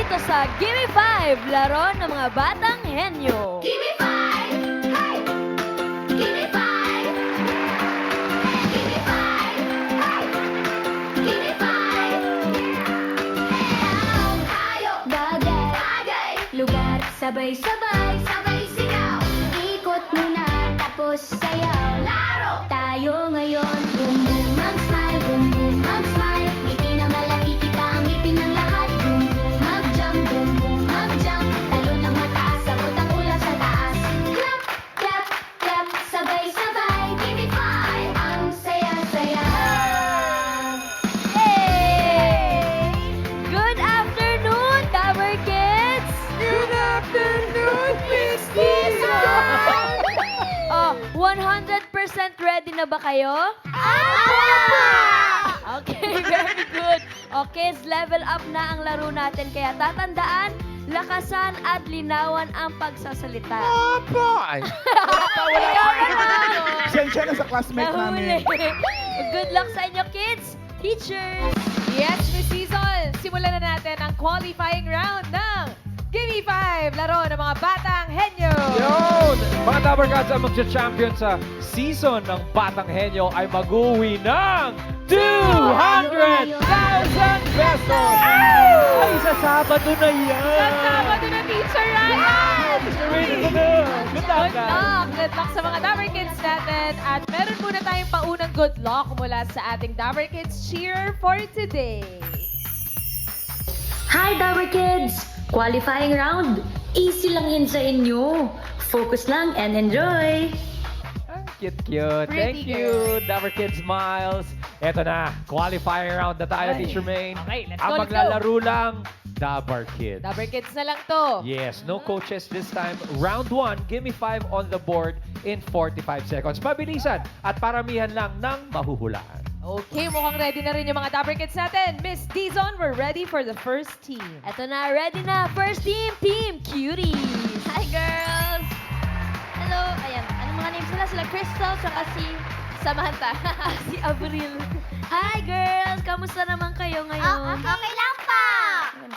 dito sa Gimme 5, laro ng mga batang henyo. Gimme five! Hey! Gimme five! Gimme five! Hey! Gimme five! Hayop! Bagay, Bagay! lugar, sabay-sabay. Sabay sigaw! Ikot muna, tapos sayaw. Laro! Tayo ngayon, boom boom mag-smile, boom boom mag-smile. Ngiti na malaki, kita ang ngipin ng lahat. Boom boom mag-jump, talon ng mataas, sabot ang ulap sa taas. Clap, clap, clap, sabay-sabay. Gimme five! Ang saya-saya. Hey! Good afternoon, Tower Kids! Good afternoon, Miss Oh, 100% ready na ba kayo? Okay, very good. Okay, level up na ang laro natin. Kaya tatandaan, lakasan at linawan ang pagsasalita. Opo! Ay, Ikaw na lang. sensya na sa classmate Nahuli. namin. Good luck sa inyo, kids, teachers. Yes, Miss Season! Simulan na natin ang qualifying round ng Gimme 5, laro ng mga batang henyo! Yun! Mga Tower Gods ang magcha-champion sa season ng Batang Henyo ay mag-uwi ng 200,000 pesos! Ay, sa Sabado na yan! Kasama din ang Teacher Ryan! Ready to go! Good luck, Good guys! luck! Good luck sa mga Dabber Kids natin. At meron muna tayong paunang good luck mula sa ating Dabber Kids cheer for today. Hi, Dabber Kids! Qualifying round. Easy lang yan sa inyo. Focus lang and enjoy. Ang cute-cute. Thank Pretty you, Dabber Kids Miles. Eto na, qualifying round na tayo, Ay. Teacher Maine. Okay, let's Ang go, let's go. maglalaro lang, Dabber Kids. Dabber Kids na lang to. Yes, no coaches this time. Round 1, give me 5 on the board in 45 seconds. Mabilisan at paramihan lang ng mahuhulaan. Okay, mukhang ready na rin yung mga Dabber Kids natin. Miss Dizon, we're ready for the first team. Eto na, ready na. First team, Team Cuties. Hi, girls! Hello! Ayan, anong mga names nila? Sila Crystal, saka si Samantha. Si Avril. Hi, girls! Kamusta naman kayo ngayon? Okay lang pa!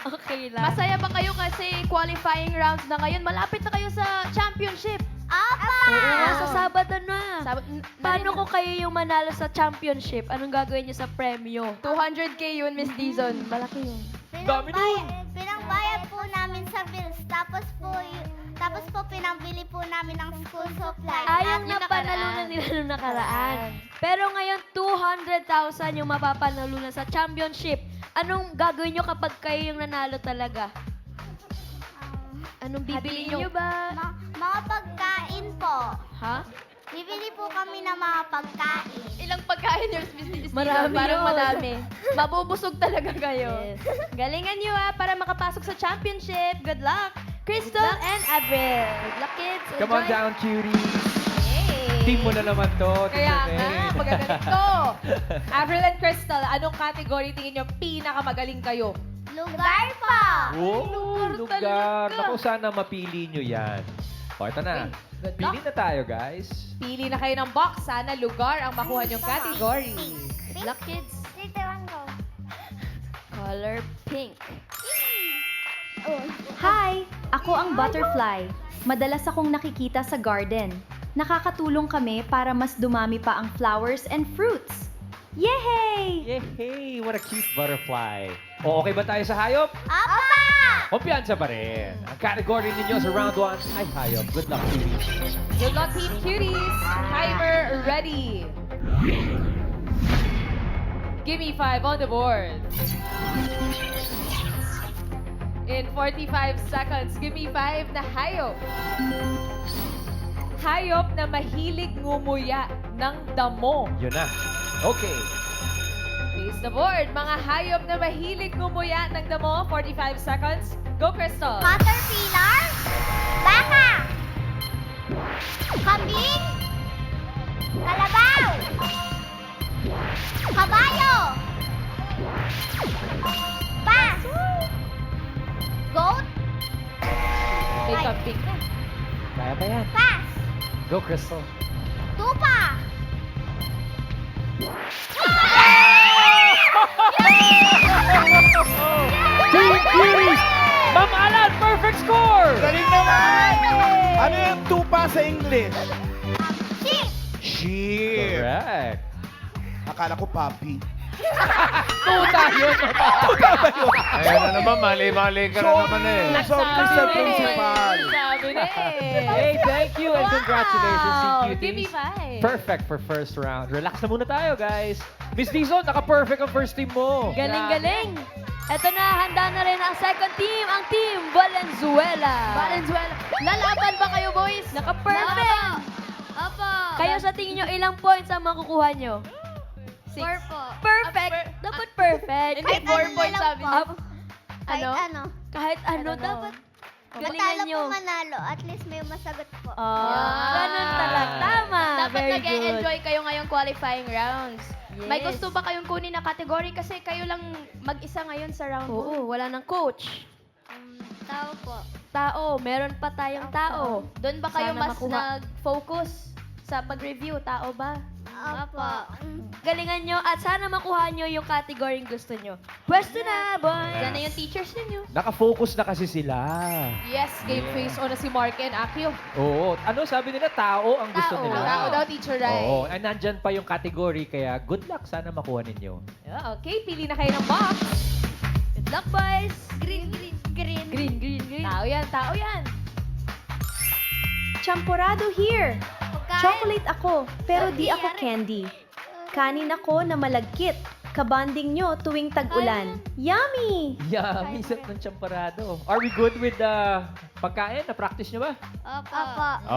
Okay lang. Masaya ba kayo kasi qualifying rounds na ngayon? Malapit na kayo sa championship. Apa! Oo nga, sa Sabado na. Paano ko kung kayo yung manalo sa championship? Anong gagawin niyo sa premyo? 200K yun, Miss Dizon. Malaki yun. Dami nun! Pinangbayad po namin sa bills, tapos po pinambili po namin ng school supplies. Ayong yung napanalunan nila nung nakaraan. Pero ngayon, 200,000 yung mapapanalunan sa championship. Anong gagawin nyo kapag kayo yung nanalo talaga? Anong bibili nyo ba? Mga pagkain po. Ha? Bibili po kami ng mga pagkain. Ilang pagkain yun, Miss Dizon? Marami Parang yun. madami. Mabubusog talaga kayo. Yes. Galingan nyo para makapasok sa championship. Good luck! Crystal and Avril. Good luck, kids. Come on Enjoy. down, cuties! Yay! Team mo na naman to, Kaya Teacher nga, Maine. magagaling to. Avril and Crystal, anong category tingin nyo pinakamagaling kayo? Lugar po. Oh, lugar. Naku, sana mapili nyo yan. O, ito na. Good Pili luck. na tayo, guys. Pili na kayo ng box. Sana lugar ang makuha nyong category. Good luck, kids. 3, 2, 1, go. Color pink. Hi! Ako ang butterfly. Madalas akong nakikita sa garden. Nakakatulong kami para mas dumami pa ang flowers and fruits. Yehey! Yehey! What a cute butterfly. O, okay ba tayo sa hayop? Apa! Kumpiyansa pa rin. Ang category ninyo sa round 1 ay hayop. Good luck, cuties. Good luck, Team Cuties. Timer ready. Give me 5 on the board. In 45 seconds, give me 5 na hayop. Hayop na mahilig ngumuya ng damo. Yun na. Okay. Face the board. Mga hayop na mahilig ngumuya ng damo. 45 seconds. Go, Crystal. Caterpillar. Baka. Kambing. Kalabaw. Kabayo. Bas. Goat. May Ay. kambing na. Kaya ba yan? Pass. Go, Crystal. Tupa. Team Cuties! Ano yung tupa sa English? Sheep. Sheep. Correct. Akala ko puppy. Tuta yun. Ayun na naman, mali-mali ka na naman eh. So, Mr. Principal. Sabi na eh. Hey, thank you and congratulations, Wow! CQTs. Give me 5. Perfect for first round. Relax na muna tayo, guys. Miss Dizon, naka-perfect ang first team mo. Galing-galing. Eto na, handa na rin ang second team, ang team Valenzuela. Valenzuela. Lalaban ba kayo, boys? Naka-perfect. Opo. Kayo sa tingin nyo, ilang points ang makukuha nyo? 4 po. Perfect. Dapat perfect. Hindi, 4 ano points lang sabi po. niya. Kahit Ano? ano. Kahit ano, Ano? dapat Matalo galingan nyo. po manalo. At least may masagot po. Ganun talaga. Tama. Dapat Very nag-enjoy kayo ngayong qualifying rounds. May Yes. gusto ba kayong kunin na category? Kasi kayo lang mag-isa ngayon sa round 2. Oo, wala nang coach. Tao po. Tao, meron pa tayong tao. Doon ba kayo Sana mas makuha. nag-focus sa pag-review? Tao ba? Opo. Galingan nyo at sana makuha nyo yung category gusto nyo. Pwesto na, boys! Yan na yung teachers ninyo. Naka-focus na kasi sila. Yes, game face on na si Mark and Akio. Oo. Ano sabi nila? Tao ang gusto Tao. nila. Tao daw, teacher Rai. Oo. Ay, nandyan pa yung category, kaya good luck. Sana makuha ninyo. Okay, pili na kayo ng box. Good luck, boys! Green. Green. Tao yan, tao yan. Champorado here! Pagkain. Chocolate ako, pero di ako candy. Kanin ako na malagkit. Kabanding nyo tuwing tag-ulan. Yummy! Yummy set ng champarado. Are we good with the pagkain? Na-practice nyo ba? Opo.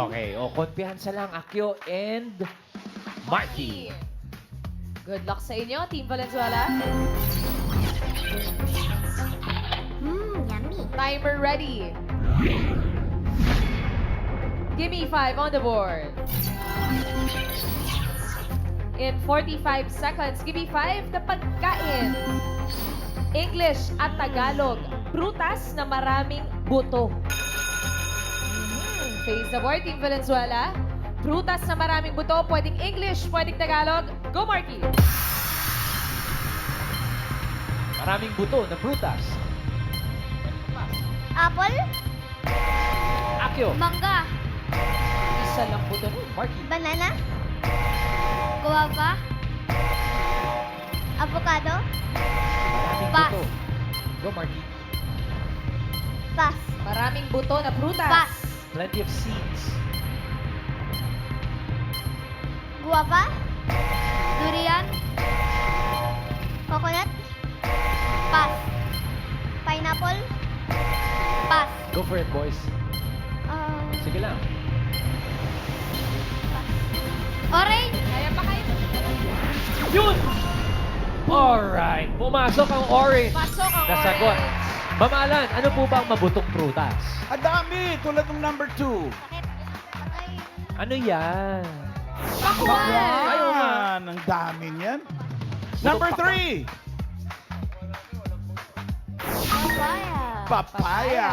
Okay. O, kumpiyansa lang, Akyo and Marky. Good luck sa inyo, Team Valenzuela. Yummy. Timer ready. Give me 5 on the board. In 45 seconds, give me 5 na pagkain. English at Tagalog. Prutas na maraming buto. Face the board, Team Valenzuela. Prutas na maraming buto. Pwedeng English, pwedeng Tagalog. Go, Marky! Maraming buto na prutas. Apple. Akyo. Mangga. Isa lang buto nun. Marky. Banana. Guava. Avocado. Maraming Pass. buto. Go, Marky. Pass. Maraming buto na prutas. Pass. Plenty of seeds. Guava. Durian. Coconut. Pass. Pineapple. Pass. Go for it, boys. Sige lang. Orange. Kaya pa kayo. Yun! Alright. Pumasok ang orange. Pasok ang Nasagot. orange. Mamalan, ano po ba ang mabutong prutas? Ang dami, tulad ng number 2. Ano yan? Ayan, ang dami niyan. Number 3. Papaya.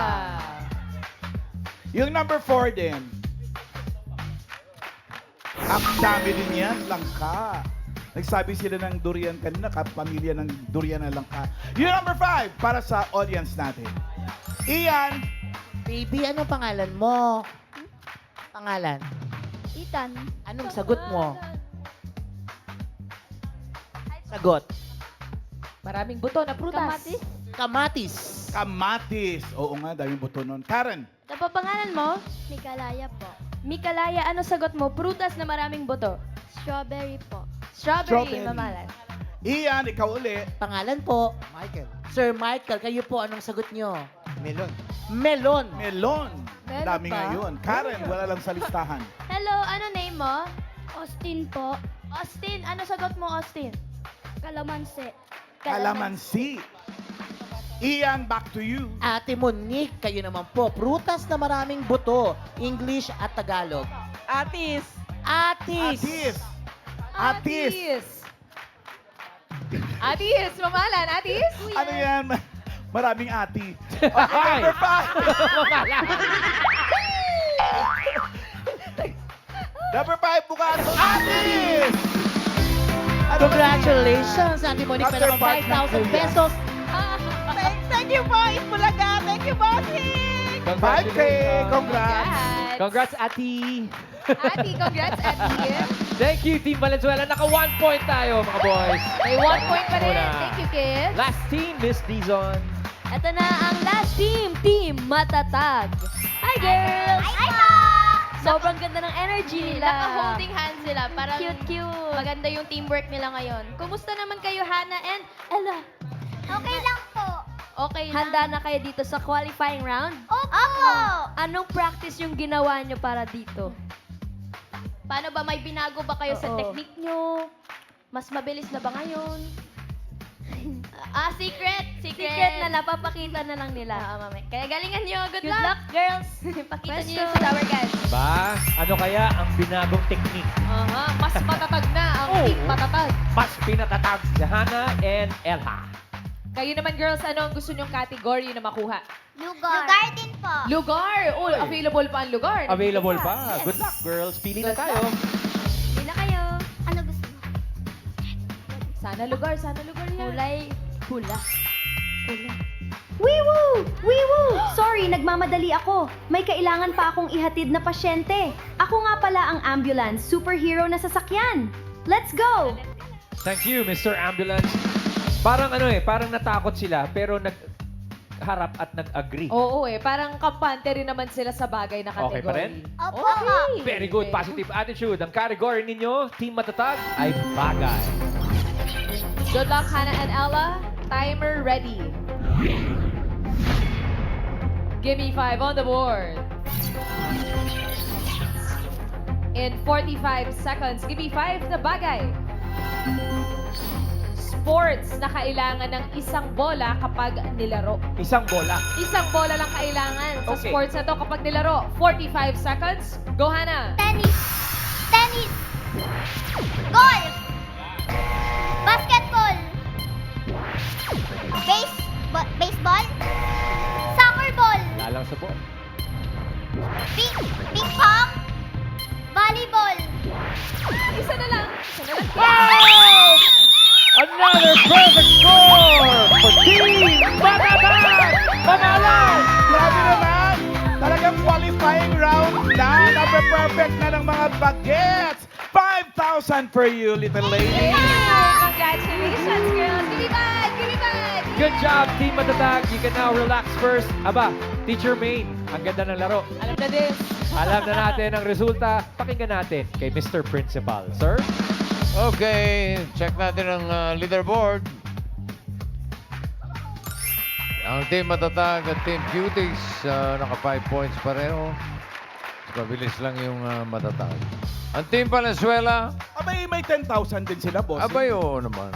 Yung number 4 din. Ang dami din yan, langka. Nagsabi sila ng durian kanina, kapamilya ng durian na langka. Yung number 5, para sa audience natin. Ian, Baby, ano pangalan mo? Pangalan? Ethan. Anong sagot mo? Sagot. Maraming buto na prutas. Kamatis. Kamatis. Oo nga, daming buto nun. Karen, Ano pa pangalan mo? Mikalaya po. Mikalaya, ano sagot mo? Prutas na maraming buto. Strawberry po. Strawberry, Strawberry. mamalan. Ian, ikaw uli. Pangalan po? Michael. Sir Michael, kayo po, anong sagot nyo? Melon. Melon. Melon. Meron Dami pa? ngayon. Karen, wala lang sa listahan. Hello, ano name mo? Austin po. Austin, ano sagot mo, Austin? Kalamansi. Kalamansi. Ian, back to you. Ate Monique, kayo naman po. Prutas na maraming buto. English at Tagalog. Atis. Atis. Atis. Atis. Atis, mamalan, Atis. Ano yan? Maraming ati. Okay, Ay! number 5. Number 5, bukas. Atis! Ano ba Congratulations, Ate Monique. After Meron part ng 5,000 kuya. pesos. Thank you po, Itbulaga. Thank you, bossing. 5K, congrats. Yan. Congrats, Ati! Ati, congrats, Ati. Thank you, Team Valenzuela. Naka 1 point tayo, mga boys. May 1 point pa rin. Muna. Thank you, kids. Last team, Miss Dizon. Ito na ang last team, Team Matatag. Hi, girls! Ay po! Sobrang ganda ng energy nila. Naka-holding hands sila. Parang Cute. maganda yung teamwork nila ngayon. Kumusta naman kayo, Hannah and Ella? Okay lang po. Okay lang. Handa na kayo dito sa qualifying round? Opo! Anong practice yung ginawa nyo para dito? Paano ba? May binago ba kayo sa Oo. technique nyo? Mas mabilis na ba ngayon? Secret! Secret na napapakita na lang nila. Mami. Kaya galingan nyo. Good Good luck, girls! Pakita nyo yun sa Tower Guys. Ba, ano kaya ang binagong technique? Aha, mas matatag na ang Oh. team matatag. Mas pinatatag si Hannah and Ella. Kayo naman, girls, ano ang gusto nyong category na makuha? Lugar din po. Lugar! Oh, available pa ang lugar. Available pa. Good luck, girls. Pili na tayo. Hindi na kayo. Ano gusto mo? Sana lugar yan. Kulay pula. Wiwoo! Wiwoo! Sorry, nagmamadali ako. May kailangan pa akong ihatid na pasyente. Ako nga pala ang ambulance, superhero na sasakyan. Let's go! Thank you, Mr. Ambulance. Parang parang natakot sila pero nagharap at nag-agree. Oo parang kampante rin naman sila sa bagay na category. Okay pa rin? Opo. Okay. Very good, positive attitude. Ang category ninyo, Team Matatag, ay bagay. Good luck, Hannah and Ella. Timer ready. Give me 5 on the board. In 45 seconds, give me 5 na bagay. Sports na kailangan ng isang bola kapag nilaro. Isang bola. Isang bola lang kailangan sa Okay. sports na to kapag nilaro. 45 seconds. Go, Hannah. Tennis. Tennis. Golf. Basketball. Baseball. Soccer ball. Lalang sa ball. Ping pong. Volleyball. Isa na lang. Wow! Another perfect score for Team Matatag! Panalo! Grabe naman! Talagang qualifying round na. Napre-perfect na ng mga bagets. 5,000 for you, little lady. Congratulations, girls. Give me five. Give me five. Good job, Team Matatag. You can now relax first. Aba, Teacher Maine, ang ganda ng laro. Alam na this. Alam na natin ang resulta. Pakinggan natin kay Mr. Principal. Sir? Okay, check natin ang leaderboard. Ang Team Matatag at Team Cuties, naka 5 points pareho. Mabilis lang yung Matatag. Ang Team Valenzuela, Abay, may 10,000 din sila, boss. abay oo naman.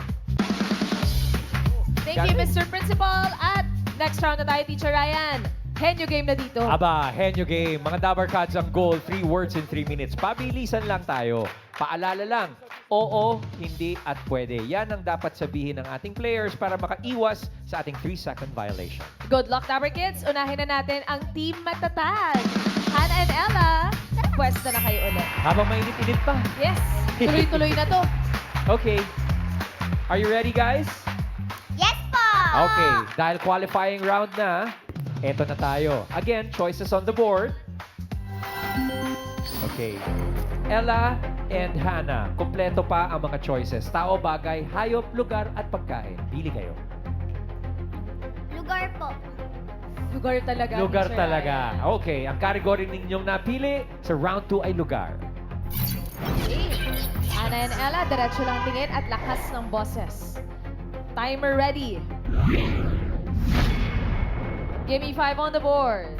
Thank you, Mr. Principal. At next round na tayo, Teacher Ryan. Henyo game na dito. Aba, Henyo Game. Mga Dabar Cats ang goal. 3 words in 3 minutes. Pabilisan lang tayo. Paalala lang. Oo, hindi at pwede. Yan ang dapat sabihin ng ating players para makaiwas sa ating 3-second violation. Good luck, Tower Kids. Unahin na natin ang Team Matatag. Hannah and Ella, pwesta na kayo ulit. Habang mainit-init pa. Yes, tuloy-tuloy na to. Okay. Are you ready, guys? Yes po. Okay. Dahil qualifying round na, eto na tayo. Again, choices on the board. Okay. Ella and Hannah, kompleto pa ang mga choices. Tao, bagay, hayop, lugar, at pagkain. Pili kayo. Lugar po. Lugar talaga. Lugar Teacher talaga. Ryan. Okay. Ang category ninyong napili sa round 2 ay lugar. Okay. Hannah and Ella, diretso lang tingin at lakas ng boses. Timer ready. Give me 5 on the board.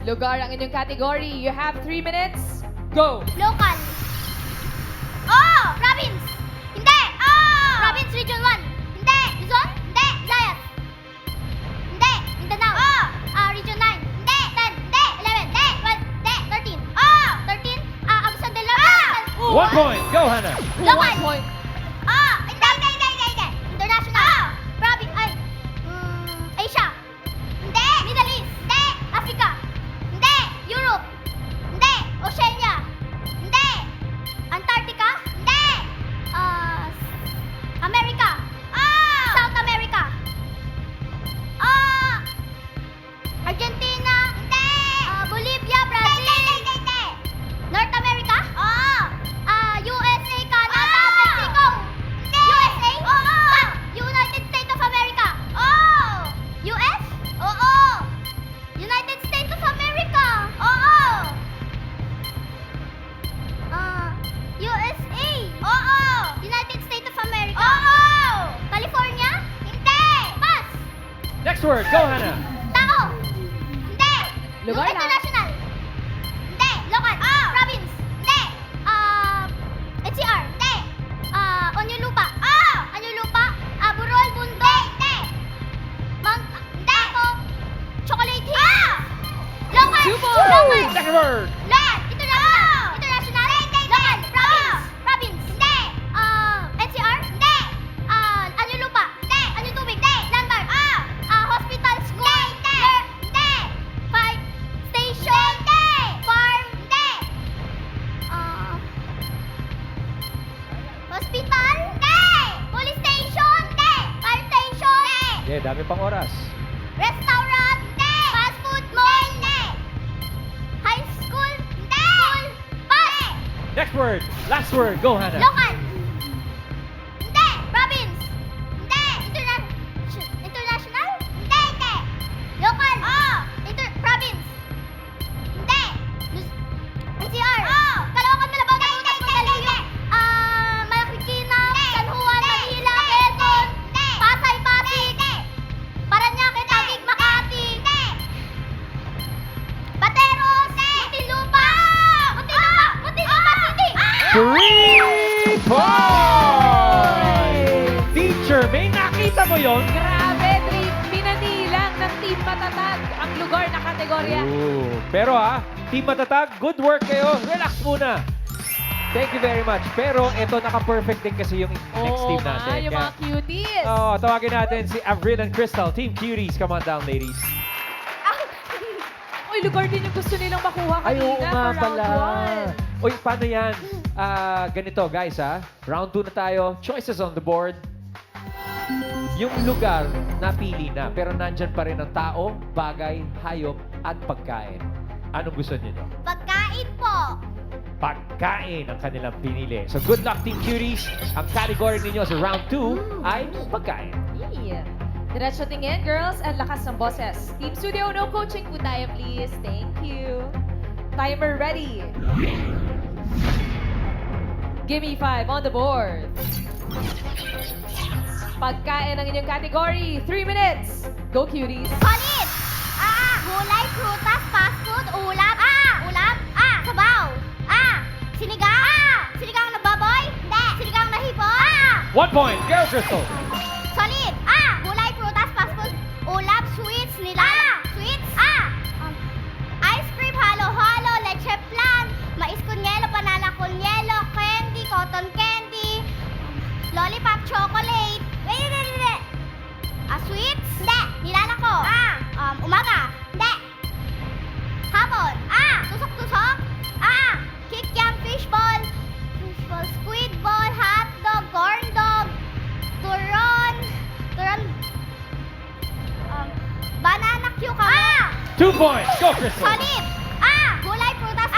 Lugar ang inyong category. You have 3 minutes. Go! Local. Oh! Province. Hindi. Oh! Province Region 1. Hindi. Luzon. Hindi. Visayas. Hindi. Mindanao. Oh! Region 9. Hindi. 10. Hindi. 11. Hindi. 12. Hindi. 13. Oh! 13. Agusan del Norte. 1 point. Go, Hannah. Local. 1 point. Ah! Hindi. International. Province. Ay. Asia. Hindi. Middle East. Hindi. Africa. Hindi. Europe. Hindi. Oceania. Hindi. Antarctica. Hindi. America. South America. Argentina. Hindi. Next word, go Hannah. Tao. Hindi. Lugar na. International. Hindi. Local. Province. Hindi. NCR. Hindi. Onyolupa. Onyolupa. Burol. Bundok. Hindi. Hindi. Ako. Chocolate Hills. Local. 2 points. Local. Second word. Land. International. International. Local. Province. Province. Hindi. NCR. Hindi. Onyolupa. Hindi. Tubig. Hindi. Landmark. Hospital. School. Hindi. Hindi. Fire station. Hindi. Farm. Hindi. Hospital. Hindi. Police station. Hindi. Fire station. Hindi. Okay, dami pang oras. Restaurant. Hindi. Fast food mall. Hindi. High school. Hindi. Bus. Next word, last word, go Hannah. Local. Hindi. Province. Hindi. International. Hindi. Local. Province. Hindi. NCR. Caloocan, Malabon, Nagutas, Mandaluyong. Marikina, San Juan, Manila, Quezon. Pasay, Pasig. Paranaque, Taguig, Makati. Bateros. Muntinlupa. Muntinlupa City. 3 points! Teacher, may nakita mo yon? Grabe, pinanilang ng Team Matatag ang lugar na kategorya. Pero Team Matatag, good work kayo. Relax muna. Thank you very much. Pero ito, naka-perfect din kasi yung next team natin. Yung mga cuties. Tawagin natin si Avril and Crystal. Team Cuties, come on down, ladies. Uy, lugar din yung gusto nilang makuha Ay, kanina oo nga for round pala. 1. Uy, paano yan? Ganito, guys, Round 2 na tayo. Choices on the board. Yung lugar, napili na. Pero nandyan pa rin ang tao, bagay, hayop, at pagkain. Anong gusto niyo? Pagkain po. Pagkain ang kanilang pinili. So, good luck, Team Cuties. Ang category ninyo sa round 2 ay pagkain. Yeah. Diretso tingin, girls, at lakas ng boses. Team Studio, no coaching po tayo, please. Thank you. Timer ready. Give me 5 on the board. Pagkain ang inyong category. 3 minutes. Go, cuties. Solid. Gulay, prutas, fast food, ulam. Ulam. Sabaw. Sinigang. Sinigang na baboy. Hindi. Sinigang na hipon. 1 point. Go, Crystal. Solid. Gulay, prutas, fast food, ulam, sweets, nilaga. Sweets. Ice cream, halo-halo, leche flan, mais con hielo, banana con hielo, candy, cotton candy, lollipop, chocolate. Wait. Sweets? Hindi. Nilala ko. Umaga. Hindi. Hapon. Tusok-tusok. Kikiam, fishball, squid ball, hotdog, corn dog, turon, banana cucumber. 2 points. Go, Crystal. Solid. Gulay, prutas.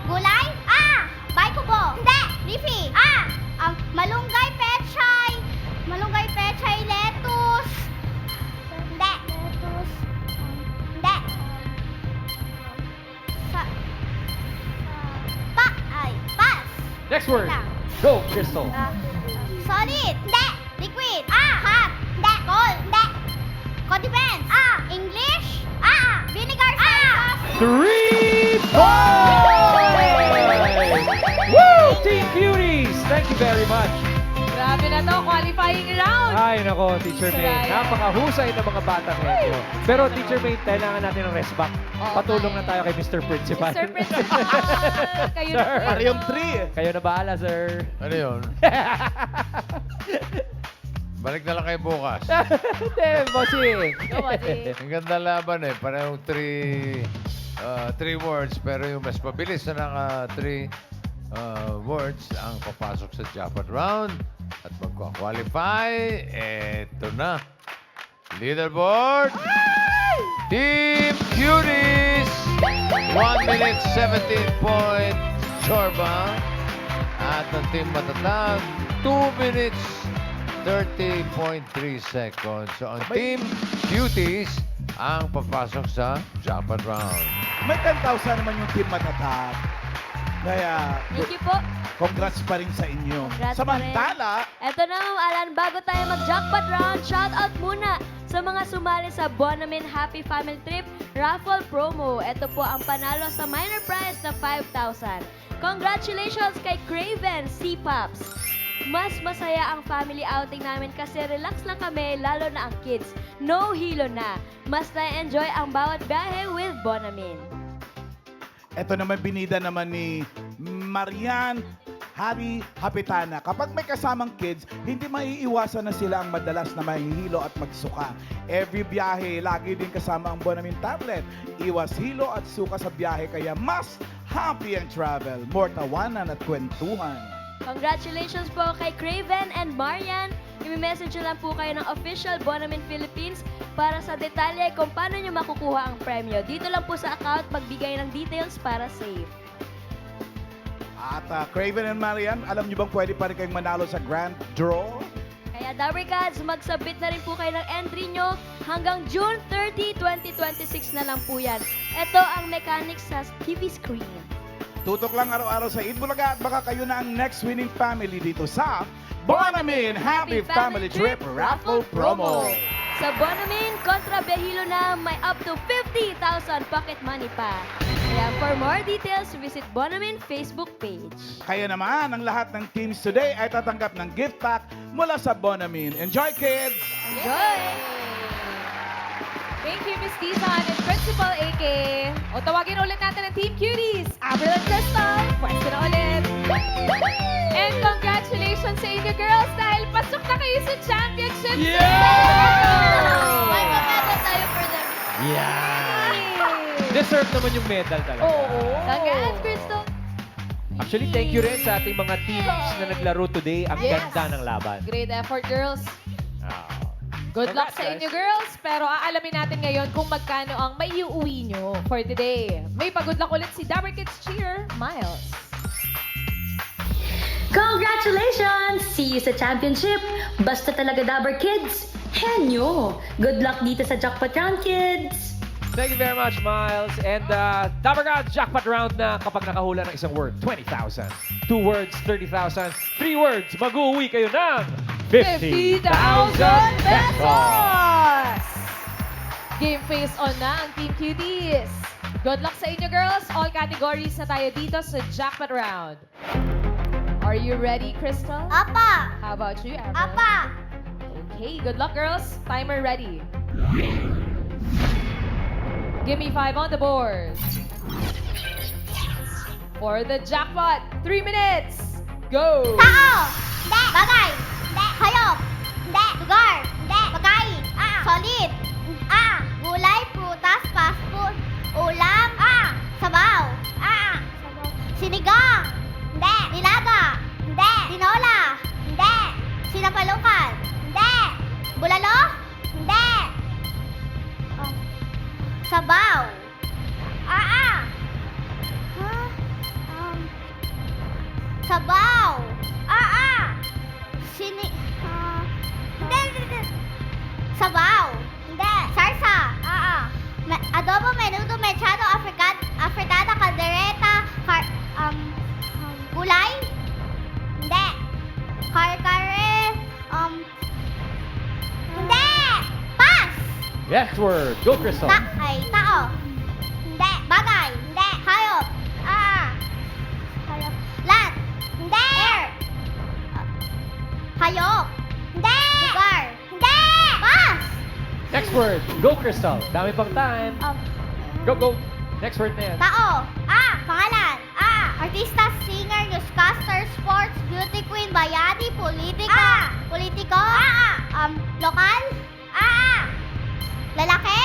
Gulay. Baikubo. Hindi. Leafy. Malunggay, pechay. Malunggay, pechay, lettuce. Hindi. Lettuce. Hindi. Pass. Next word. Lang. Go, Crystal. Solid. Hindi. Liquid. Hot. Hindi. Cold. Hindi. Condiments. English. Vinegar sauce. 3 points! Woo! Team Cuties! Thank you very much. Grabe na to, qualifying round. Ay, nako, Teacher May. Saraya. Napakahusay ng mga batang henyo. Pero, Teacher May, kailangan natin ng rest back. Oo, Patulong nga na tayo kay Mr. Principal. Mr. Principal, kayo na Sir. po. Para yung 3. Kayo na bahala, sir. Ano yun? Balik na lang kayo bukas. Hindi, bossing. Go, bossing. Ang ganda laban Parehong 3 words, pero yung mas mabilis na ng 3 words ang papasok sa jackpot round at magkwa-qualify. Eto na. Leaderboard. Team Cuties. 1 minute 17 point Chorba. At ang Team Matatag, 2 minutes 30.3 seconds. So ang Team Cuties ang papasok sa jackpot round. May 10,000 naman yung Team Matatag. Kaya, Thank you po. congrats pa rin sa inyo. Congrats pa rin. Samantala, Eto na, Ma'am Alan, bago tayo mag-jackpot round, shoutout muna sa mga sumali sa Bonamin Happy Family Trip Raffle Promo. Ito po ang panalo sa minor prize na 5,000. Congratulations kay Craven C-Pops! Mas masaya ang family outing namin kasi relax lang kami, lalo na ang kids. No hilo na. Mas na-enjoy ang bawat biyahe with Bonamin. Ito naman binida naman ni Marian Hari Hapitana. Kapag may kasamang kids, hindi maiiwasan na sila ang madalas na mahihilo at magsuka. Every biyahe, lagi din kasama ang Bonamin tablet. Iwas hilo at suka sa biyahe, kaya mas happy ang travel. More tawanan at kwentuhan. Congratulations po kay Craven and Marian. I-message lang po kayo ng official Bonamin Philippines para sa detalye kung paano nyo makukuha ang premyo. Dito lang po sa account magbigay ng details para safe. At Craven and Marian, alam nyo bang pwede pa rin kayong manalo sa Grand Draw? Kaya Dabarkads, mag-submit na rin po kayo ng entry nyo hanggang June 30, 2026 na lang po yan. Ito ang mechanics sa TV screen. Tutok lang araw-araw sa Eat Bulaga at baka kayo na ang next winning family dito sa Bonamin Happy Family Trip Raffle Promo. Sa Bonamin, kontra Behilo na may up to 50,000 pocket money pa. Kaya for more details, visit Bonamin Facebook page. Kaya naman, ang lahat ng teams today ay tatanggap ng gift pack mula sa Bonamin. Enjoy, kids! Enjoy! Thank you, Miss Tizan and Principal AK. O tawagin ulit natin ang Team Cuties. Avril and Crystal, pwesto na ulit. And congratulations sa inyo, girls, dahil pasok na kayo sa championship. May mamedal tayo for them. Deserve naman yung medal talaga. Oo. Congrats, Crystal! Actually, thank you rin sa ating mga teams na naglaro today. Ang Yes. ganda ng laban. Great effort, girls. Good luck Congrats, sa guys. inyo, girls. Pero aalamin natin ngayon kung magkano ang maiuwi nyo for today. May pagod luck ulit si Dabber Kids Cheer, Miles. Congratulations! See you sa championship! Basta talaga Dabber Kids! Henyo! Good luck dito sa Jackpot Round, kids! Thank you very much, Miles. And Dabarkads jackpot round na kapag nakahula ng isang word, 20,000. 2 words, 30,000. 3 words, mag-uwi kayo ng 50,000 pesos! Game face on na ang Team Cuties. Good luck sa inyo, girls. All categories na tayo dito sa jackpot round. Are you ready, Crystal? Apa! How about you, Evan? Apa! Okay, good luck, girls. Timer ready. Give me 5 on the board. For the jackpot, 3 minutes. Go! Tao! Hindi! Bagay! Hindi! Hayop! Hindi! Lugar! Hindi! Pagkain! Solid! Gulay, prutas, fast food, ulam, sabaw, sinigang, hindi, nilaga, hindi, tinola, hindi, sinapalukan, hindi, bulalo, hindi, sabaw, sabaw, hindi, sabaw, hindi, sarsa, adobo, menudo, mechado, afritada, caldereta, gulay, hindi, kare-kare, hindi, pass, Next word, go Crystal. tao, hindi, bagay, hindi, hayop, hayop, land, hindi, air, hayop, hindi, lugar, hindi, pass, Next word, go Crystal. Dami pang time. Go, go. Next word na yan. tao, pangalan, artista, singer, newscaster, sports, beauty queen, bayani, politika, politiko, lokal, lalaki,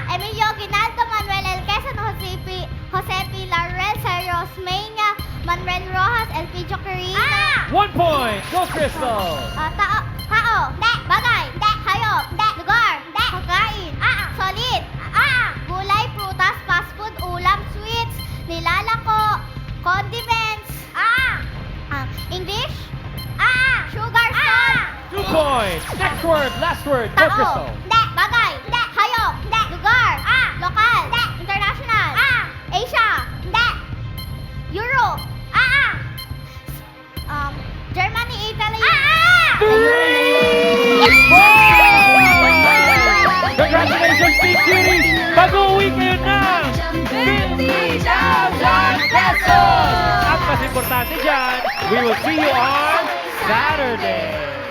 Emilio Ginaldo, Manuel L. Quezon, Jose P. Larrel, Sergio Osmeña, Manuel Rojas, Elpidio Carina, 1 point. Go Crystal. tao, hindi, bagay, hindi, hayop, hindi, lugar, hindi, pagkain, solid, gulay, prutas, fast food, ulam, sweets, nilalako, condiments, English, sugar, salt, 2 points. Next word, last word, go tao, Crystal. hindi, bagay, hindi, hayop, hindi, lugar, lokal, hindi, international, Asia, hindi, Europe, Germany, Italy, 3 points. importante dyan, we will see you on Saturday.